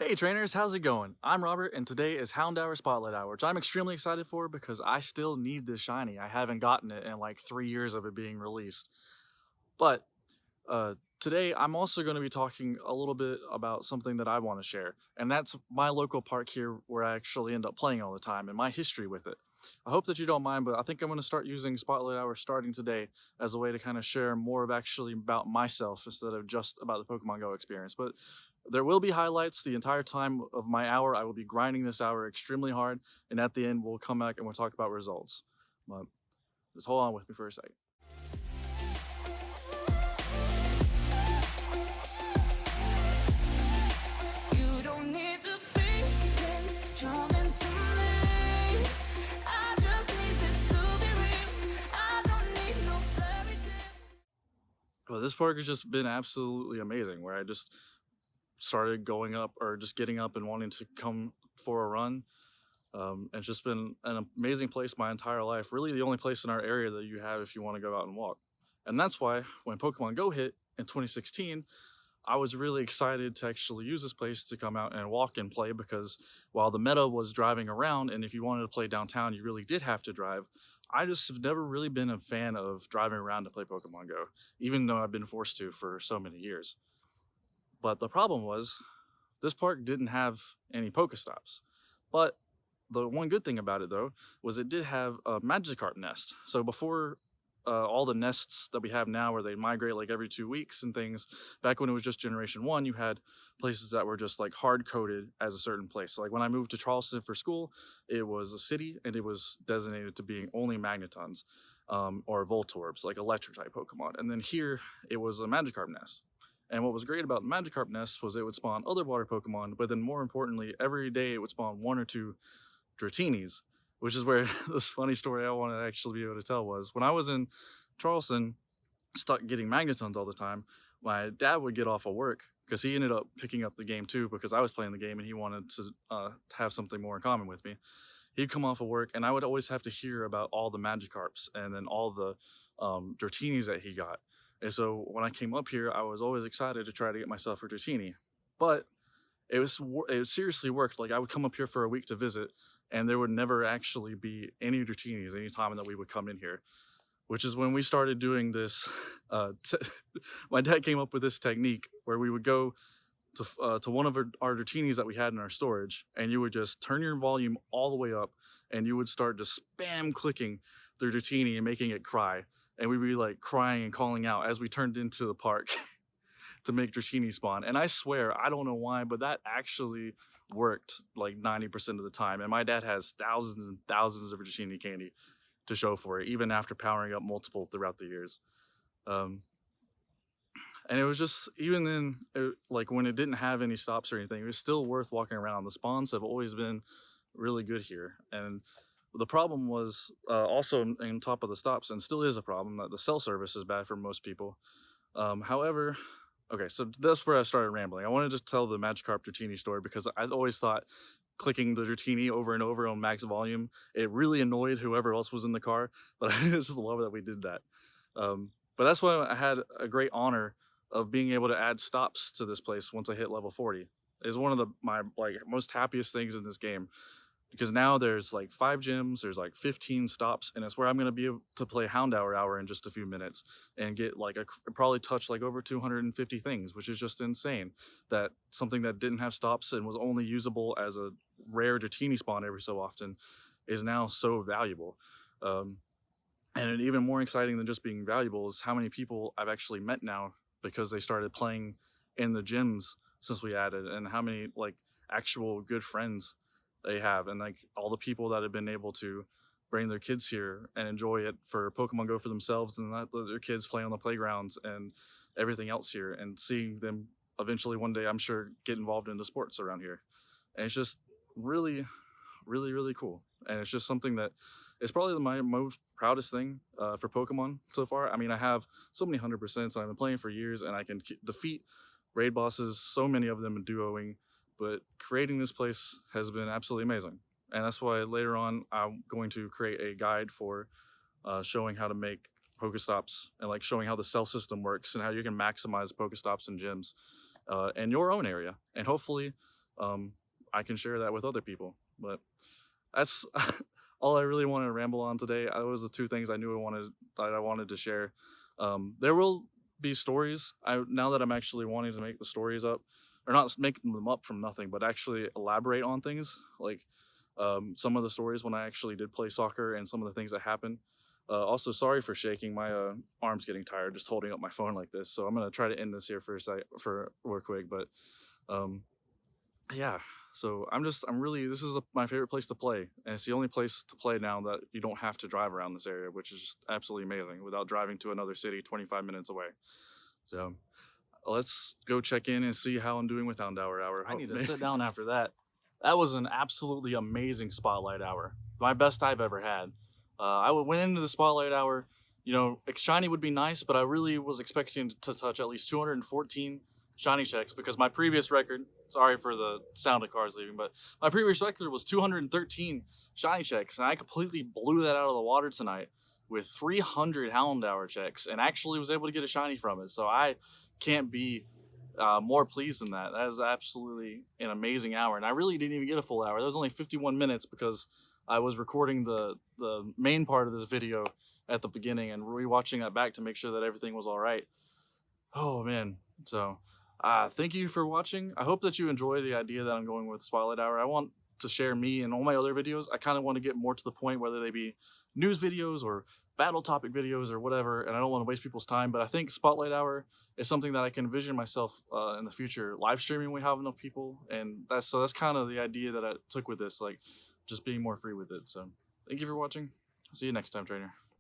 Hey trainers, how's it going? I'm Robert and today is Houndour Spotlight Hour, which I'm extremely excited for because I still need this shiny. I haven't gotten it in like 3 years of it being released. But today I'm also going to be talking a little bit about something that I want to share, and that's my local park here where I actually end up playing all the time and my history with it. I hope that you don't mind, but I think I'm going to start using Spotlight Hour starting today as a way to kind of share more of actually about myself instead of just about the Pokemon Go experience. But there will be highlights the entire time of my hour. I will be grinding this hour extremely hard, and at the end we'll come back and we'll talk about results. But just hold on with me for a second. You don't need to be this charming to me. I just need this to be real. I don't need no fairy tale. Well, this park has just been absolutely amazing, where I just started going up or just getting up and wanting to come for a run. It's just been an amazing place my entire life. Really, the only place in our area that you have if you want to go out and walk. And that's why when Pokemon Go hit in 2016, I was really excited to actually use this place to come out and walk and play because while the meta was driving around, and if you wanted to play downtown, you really did have to drive. I just have never really been a fan of driving around to play Pokemon Go, even though I've been forced to for so many years. But the problem was, this park didn't have any Pokestops. But the one good thing about it, though, was it did have a Magikarp nest. So before all the nests that we have now, where they migrate like every 2 weeks and things, back when it was just Generation 1, you had places that were just like hard coded as a certain place. So like when I moved to Charleston for school, it was a city and it was designated to being only Magnetons or Voltorbs, like electric type Pokemon. And then here, it was a Magikarp nest. And what was great about the Magikarp nest was it would spawn other water Pokemon, but then more importantly, every day it would spawn one or two Dratinis, which is where this funny story I want to actually be able to tell was when I was in Charleston, stuck getting Magnetons all the time. My dad would get off of work because he ended up picking up the game too because I was playing the game and he wanted to have something more in common with me. He'd come off of work and I would always have to hear about all the Magikarps and then all the Dratinis that he got. And so when I came up here, I was always excited to try to get myself a Dratini. But it seriously worked. Like I would come up here for a week to visit, and there would never actually be any Dratinis any time that we would come in here. Which is when we started doing this. My dad came up with this technique where we would go to one of our Dratinis that we had in our storage, and you would just turn your volume all the way up, and you would start just spam clicking the Dratini and making it cry. And we'd be like crying and calling out as we turned into the park to make Dratini spawn. And I swear, I don't know why, but that actually worked like 90% of the time. And my dad has thousands and thousands of Dratini candy to show for it, even after powering up multiple throughout the years. And it was just, even then, like when it didn't have any stops or anything, it was still worth walking around. The spawns have always been really good here. And the problem was also on top of the stops, and still is a problem, that the cell service is bad for most people. However, okay, so that's where I started rambling. I wanted to tell the Magikarp Dratini story because I always thought clicking the Dratini over and over on max volume, it really annoyed whoever else was in the car, but I just love that we did that. But that's why I had a great honor of being able to add stops to this place once I hit level 40. It's one of my like most happiest things in this game, because now there's like 5 gyms, there's like 15 stops, and it's where I'm going to be able to play Houndour Hour in just a few minutes and get like probably touch like over 250 things, which is just insane. That something that didn't have stops and was only usable as a rare Dratini spawn every so often is now so valuable. And even more exciting than just being valuable is how many people I've actually met now because they started playing in the gyms since we added, and how many like actual good friends they have, and like all the people that have been able to bring their kids here and enjoy it for Pokemon Go for themselves, and let their kids play on the playgrounds and everything else here, and seeing them eventually one day, I'm sure, get involved in the sports around here. And it's just really, really, really cool. And it's just something that is probably my most proudest thing for Pokemon so far. I mean, I have so many 100%, I've been playing for years, and I can defeat raid bosses, so many of them in duoing. But creating this place has been absolutely amazing. And that's why later on I'm going to create a guide for showing how to make Pokestops, and like showing how the cell system works and how you can maximize Pokestops and gyms in your own area. And hopefully I can share that with other people. But that's all I really wanted to ramble on today. I was the two things I knew I wanted to share. There will be stories. Now that I'm actually wanting to make the stories up, or not making them up from nothing, but actually elaborate on things like some of the stories when I actually did play soccer and some of the things that happened. Also, sorry for shaking. My arm's getting tired just holding up my phone like this. So I'm gonna try to end this here for a sec, for real quick. But um, yeah. So I'm really, this is my favorite place to play, and it's the only place to play now that you don't have to drive around this area, which is just absolutely amazing without driving to another city 25 minutes away. So let's go check in and see how I'm doing with Houndour Hour. I need to sit down after that. That was an absolutely amazing spotlight hour, my best I've ever had. I went into the spotlight hour, you know, shiny would be nice, but I really was expecting to touch at least 214 shiny checks because my previous record, sorry for the sound of cars leaving, but my previous record was 213 shiny checks, and I completely blew that out of the water tonight with 300 Houndour checks and actually was able to get a shiny from it. So I can't be more pleased than that. That is absolutely an amazing hour, and I really didn't even get a full hour. That was only 51 minutes because I was recording the main part of this video at the beginning and rewatching that back to make sure that everything was all right. Oh man, so thank you for watching. I hope that you enjoy the idea that I'm going with Spotlight Hour. I want to share me and all my other videos. I kind of want to get more to the point, whether they be news videos or battle topic videos or whatever, and I don't want to waste people's time, but I think Spotlight Hour is something that I can envision myself in the future live streaming. We have enough people, and that's kind of the idea that I took with this, like just being more free with it. So thank you for watching. See you next time, trainer.